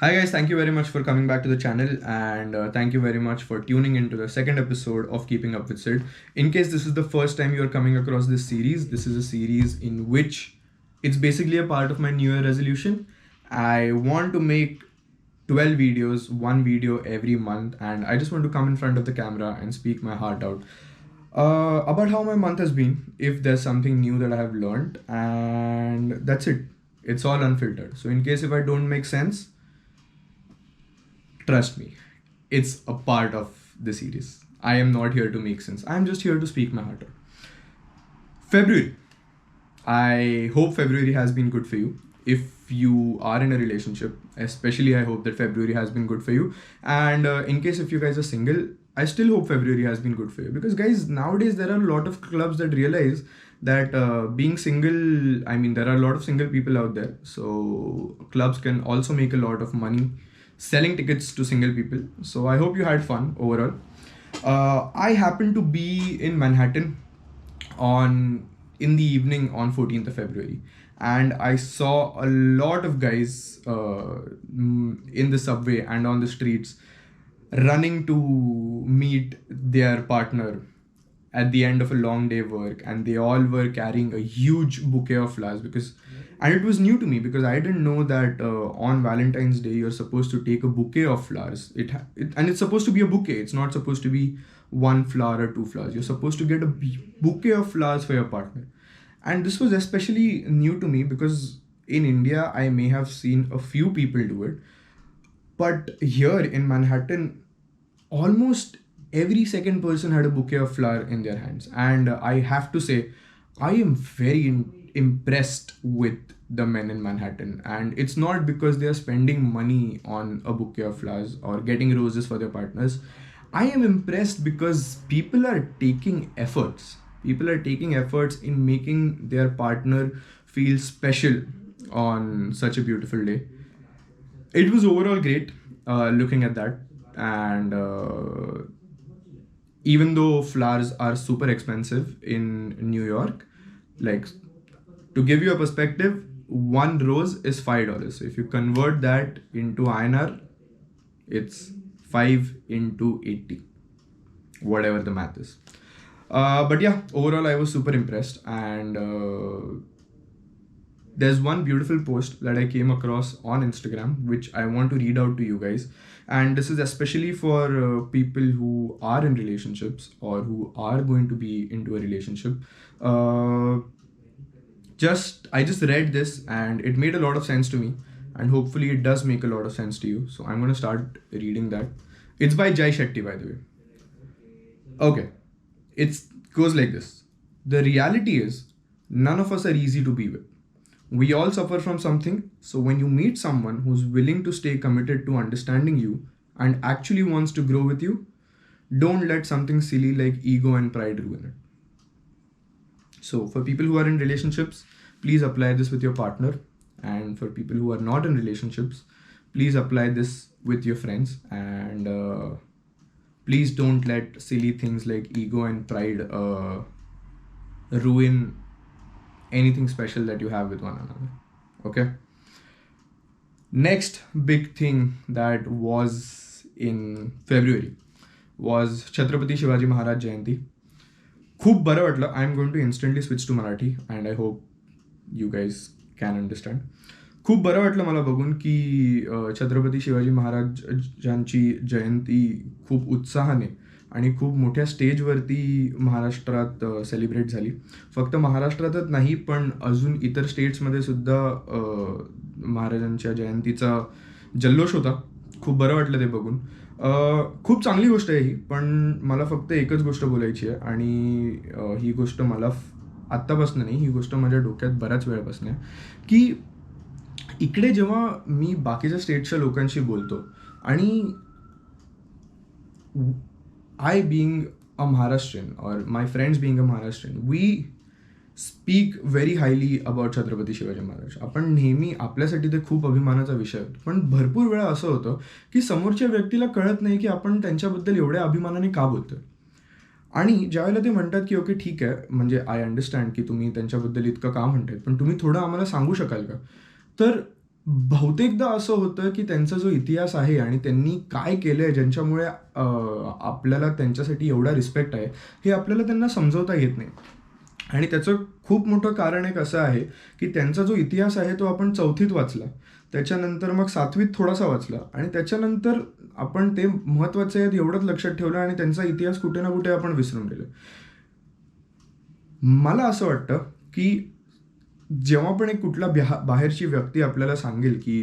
Hi guys, thank you very much for coming back to the channel and thank you very much for tuning into the second episode of Keeping Up With Sid. In case this is the first time you're coming across this series, this is a series in which it's basically a part of my New Year resolution. I want to make 12 videos, one video every month, and I just want to come in front of the camera and speak my heart out about how my month has been, if there's something new that I have learned, and that's it. It's all unfiltered. So in case if I don't make sense, trust me, it's a part of the series. I am not here to make sense. I'm just here to speak my heart out. February. I hope February has been good for you. If you are in a relationship, especially I hope that February has been good for you. And in case if you guys are single, I still hope February has been good for you. Because guys, nowadays there are a lot of clubs that realize that being single, I mean, there are a lot of single people out there. So clubs can also make a lot of money selling tickets to single people. So I hope you had fun overall. I happened to be in Manhattan on in the evening on 14th of February, and I saw a lot of guys in the subway and on the streets running to meet their partner at the end of a long day work, and they all were carrying a huge bouquet of flowers because and it was new to me because I didn't know that on Valentine's Day you're supposed to take a bouquet of flowers. And it's supposed to be a bouquet. It's not supposed to be one flower or two flowers. You're supposed to get a bouquet of flowers for your partner. And this was especially new to me because in India I may have seen a few people do it, but here in Manhattan, almost every second person had a bouquet of flower in their hands. And I have to say, I am very impressed with the men in Manhattan. And it's not because they are spending money on a bouquet of flowers or getting roses for their partners. I am impressed because people are taking efforts. People are taking efforts in making their partner feel special on such a beautiful day. It was overall great looking at that. And even though flowers are super expensive in New York, like, to give you a perspective, one rose is $5. So if you convert that into INR, it's 5 into 80, whatever the math is. But yeah, overall I was super impressed. And there's one beautiful post that I came across on Instagram, which I want to read out to you guys. And this is especially for people who are in relationships or who are going to be into a relationship. Uh, I just read this and it made a lot of sense to me, and hopefully it does make a lot of sense to you. So I'm going to start reading that. It's by Jai Shetty, by the way. Okay, it goes like this. The reality is, none of us are easy to be with. We all suffer from something, so when you meet someone who's willing to stay committed to understanding you and actually wants to grow with you, don't let something silly like ego and pride ruin it. So, for people who are in relationships, please apply this with your partner. And for people who are not in relationships, please apply this with your friends. And please don't let silly things like ego and pride ruin anything special that you have with one another. Okay. Next big thing that was in February was Chhatrapati Shivaji Maharaj Jayanti. खूप बरं वाटलं. I am going to instantly switch to Marathi and I hope you guys can understand. खूप बरं वाटलं मला बघून की छत्रपती शिवाजी महाराजांची जयंती खूप उत्साहाने आणि खूप मोठ्या स्टेजवरती महाराष्ट्रात सेलिब्रेट झाली. फक्त महाराष्ट्रातच नाही, पण अजून इतर स्टेट्समध्ये सुद्धा महाराजांच्या जयंतीचा जल्लोष होता. खूप बरं वाटलं ते बघून. खूप चांगली गोष्ट आहे ही, पण मला फक्त एकच गोष्ट बोलायची आहे. आणि ही गोष्ट मला आत्तापासून नाही, ही गोष्ट माझ्या डोक्यात बऱ्याच वेळापासून आहे की इकडे जेव्हा मी बाकीच्या स्टेटच्या लोकांशी बोलतो आणि I being a Maharashtrian or my friends being a Maharashtrian, we speak very highly about Chhatrapati Shivaji Maharaj. आपण नेहमी आपल्यासाठी ते खूप अभिमानाचा विषय आहे. पण भरपूर वेळा असं होतं की समोरच्या व्यक्तीला कळत नाही की आपण त्यांच्याबद्दल एवढ्या अभिमानाने का बोलतोय. आणि ज्यावेळेला ते म्हणतात की ओके ठीक आहे, म्हणजे आय अंडरस्टँड की तुम्ही त्यांच्याबद्दल इतकं का म्हणतायत, पण तुम्ही थोडं आम्हाला सांगू शकाल का. तर बहुतेकदा असं होतं की त्यांचा जो इतिहास आहे आणि त्यांनी काय केलं आहे ज्यांच्यामुळे आपल्याला त्यांच्यासाठी एवढा रिस्पेक्ट आहे, हे आपल्याला त्यांना समजवता येत नाही. आणि त्याचं खूप मोठं कारण एक असं आहे की त्यांचा जो इतिहास आहे तो आपण 4थीत वाचला, त्याच्यानंतर मग 7वीत थोडासा वाचला आणि त्याच्यानंतर आपण ते महत्त्वाचं आहे एवढंच लक्षात ठेवलं आणि त्यांचा इतिहास कुठे ना कुठे आपण विसरून गेलो. मला असं वाटतं की जेव्हा पण एक कुठला बाहेरची व्यक्ती आपल्याला सांगेल की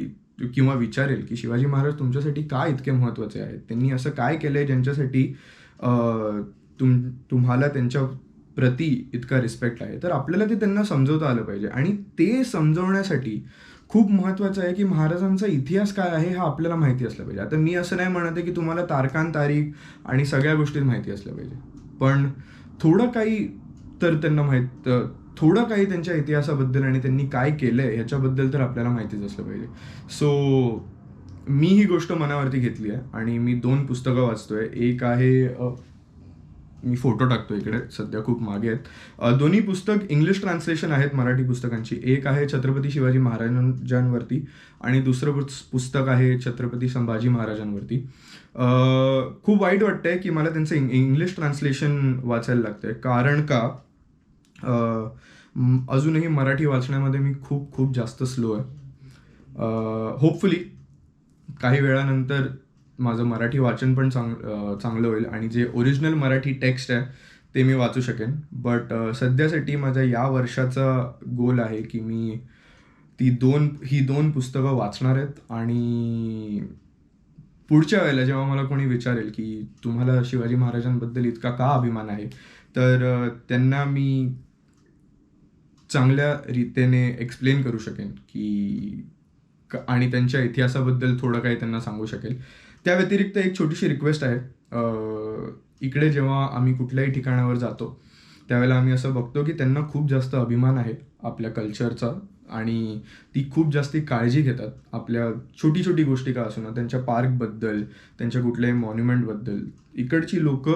किंवा विचारेल की शिवाजी महाराज तुमच्यासाठी काय इतके महत्त्वाचे आहेत, त्यांनी असं काय केलं आहे ज्यांच्यासाठी तुम्हाला त्यांच्या प्रती इतका रिस्पेक्ट आहे, तर आपल्याला ते त्यांना समजवता आलं पाहिजे. आणि ते समजवण्यासाठी खूप महत्त्वाचं आहे की महाराजांचा इतिहास काय आहे हा आपल्याला माहिती असला पाहिजे. आता मी असं नाही म्हणत आहे की तुम्हाला तारखान तारीख आणि सगळ्या गोष्टी माहिती असल्या पाहिजे, पण थोडं काही तर त्यांना थोडं काही त्यांच्या इतिहासाबद्दल आणि त्यांनी काय केलं आहे ह्याच्याबद्दल तर आपल्याला माहितीच असलं पाहिजे. सो मी ही गोष्ट मनावरती घेतली आहे आणि मी 2 पुस्तकं वाचतोय. एक आहे मी फोटो टाकतो इकडे, सध्या खूप मागे आहेत. दोन्ही पुस्तक इंग्लिश ट्रान्सलेशन आहेत मराठी पुस्तकांची. एक आहे छत्रपती शिवाजी महाराजांवरती आणि दुसरं पुस्तक आहे छत्रपती संभाजी महाराजांवरती. खूप वाईट वाटतंय की मला त्यांचं इंग्लिश ट्रान्सलेशन वाचायला लागतंय, कारण का अजूनही मराठी वाचण्यामध्ये मी खूप खूप जास्त स्लो आहे. होपफुली काही वेळानंतर माझं मराठी वाचन पण चांगलं होईल आणि जे ओरिजिनल मराठी टेक्स्ट आहे ते मी वाचू शकेन. बट सध्यासाठी माझ्या या वर्षाचा गोल आहे की मी ही दोन पुस्तकं वाचणार आहेत. आणि पुढच्या वेळेला जेव्हा मला कोणी विचारेल की तुम्हाला शिवाजी महाराजांबद्दल इतका का अभिमान आहे, तर त्यांना मी चांगल्या रीतीने एक्सप्लेन करू शकेन की आणि त्यांच्या इतिहासाबद्दल थोडं काही त्यांना सांगू शकेल. त्या व्यतिरिक्त एक छोटीशी रिक्वेस्ट आहे. इकडे जेव्हा आम्ही कुठल्याही ठिकाणावर जातो त्यावेळेला आम्ही असं बघतो की त्यांना खूप जास्त अभिमान आहे आपल्या कल्चरचा आणि ती खूप जास्ती काळजी घेतात आपल्या छोटी छोटी गोष्टी का असो ना, त्यांच्या पार्कबद्दल, त्यांच्या कुठल्याही मॉन्युमेंटबद्दल. इकडची लोक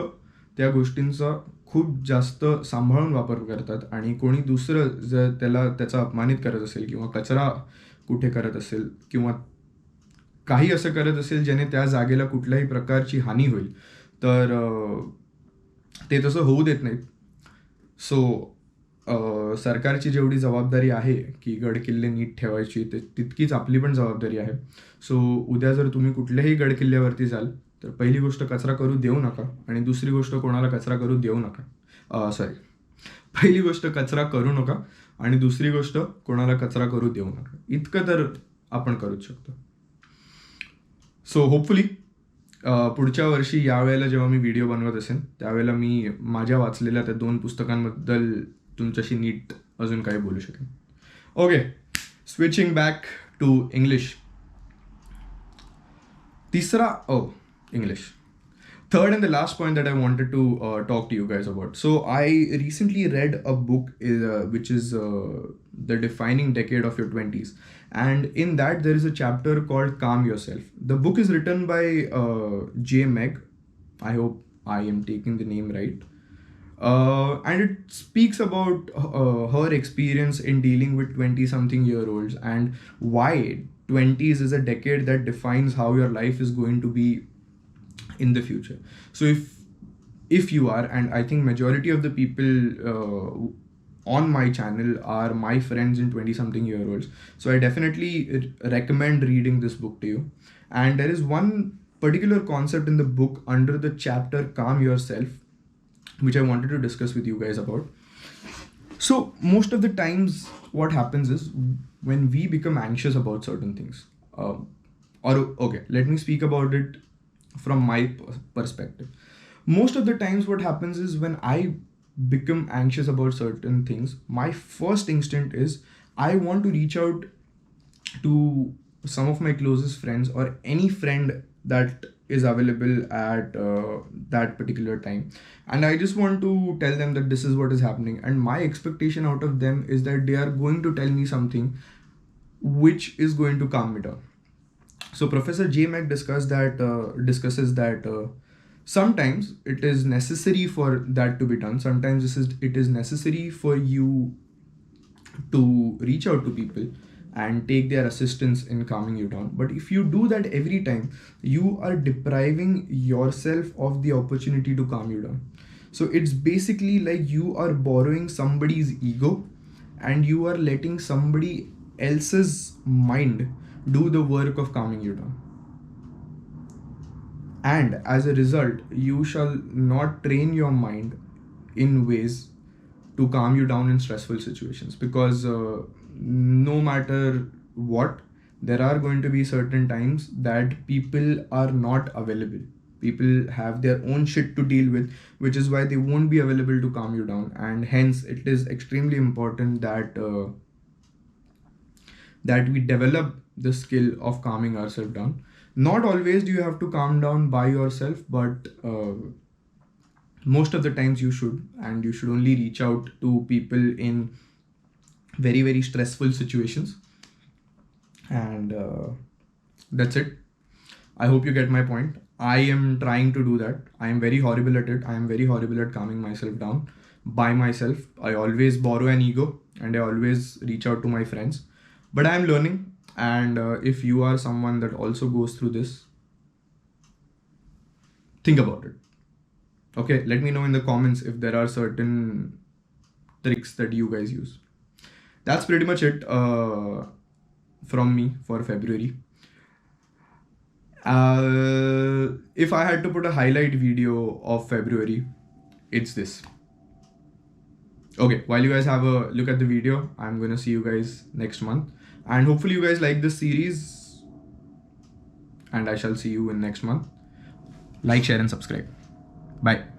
त्या गोष्टींचा खूप जास्त सांभाळून वापर करतात आणि कोणी दुसरं जर त्याचा अपमानित करत असेल किंवा कचरा कुठे करत असेल किंवा काही असं करत असेल ज्याने त्या जागेला कुठल्याही प्रकारची हानी होईल, तर ते तसं होऊ देत नाहीत. सो सरकारची जेवढी जबाबदारी आहे की गडकिल्ले नीट ठेवायची, तितकीच आपली पण जबाबदारी आहे. सो उद्या जर तुम्ही कुठल्याही गडकिल्ल्यावरती जाल तर पहिली गोष्ट कचरा करू देऊ नका आणि दुसरी गोष्ट कोणाला कचरा करू देऊ नका. पहिली गोष्ट कचरा करू नका आणि दुसरी गोष्ट कोणाला कचरा करू देऊ नका. इतकं तर आपण करूच शकतो. सो होपफुली पुढच्या वर्षी यावेळेला जेव्हा मी व्हिडिओ बनवत असेन त्यावेळेला मी माझ्या वाचलेल्या त्या 2 पुस्तकांबद्दल तुमच्याशी नीट अजून काही बोलू शकेन. Okay, switching back to English. English. Third and the last point that I wanted to talk to you guys about. So I recently read a book which is The Defining Decade of Your 20s. And in that there is a chapter called Calm Yourself. The book is written by J. Meg. I hope I am taking the name right. And it speaks about her experience in dealing with 20-something-year-olds and why 20s is a decade that defines how your life is going to be in the future. So if you are, and I think majority of the people on my channel are my friends in 20-something-year-olds, so I definitely recommend reading this book to you. And there is one particular concept in the book under the chapter Calm Yourself which I wanted to discuss with you guys about. So most of the times what happens is when we become anxious about certain things, let me speak about it from my perspective. Most of the times what happens is when I become anxious about certain things, my first instinct is I want to reach out to some of my closest friends or any friend that is available at that particular time, and I just want to tell them that this is what is happening, and my expectation out of them is that they are going to tell me something which is going to calm me down. So Professor J. Mac discusses that sometimes it is necessary for that to be done. Sometimes it is necessary for you to reach out to people and take their assistance in calming you down. But if you do that every time, you are depriving yourself of the opportunity to calm you down. So it's basically like you are borrowing somebody's ego and you are letting somebody else's mind do the work of calming you down. And as a result, you shall not train your mind in ways to calm you down in stressful situations, because no matter what, there are going to be certain times that people are not available. People have their own shit to deal with, which is why they won't be available to calm you down. And hence, it is extremely important that we develop the skill of calming ourselves down. Not always do you have to calm down by yourself, but most of the times you should, and you should only reach out to people in very, very stressful situations. And that's it. I hope you get my point. I am trying to do that. I am very horrible at it. I am very horrible at calming myself down by myself. I always borrow an ego and I always reach out to my friends. But I am learning. And if you are someone that also goes through this, think about it. Okay, let me know in the comments if there are certain tricks that you guys use. That's pretty much it from me for February. If I had to put a highlight video of February, it's this. Okay, while you guys have a look at the video, I'm gonna see you guys next month. And hopefully you guys like this series. And I shall see you in next month. Like, share, and subscribe. Bye.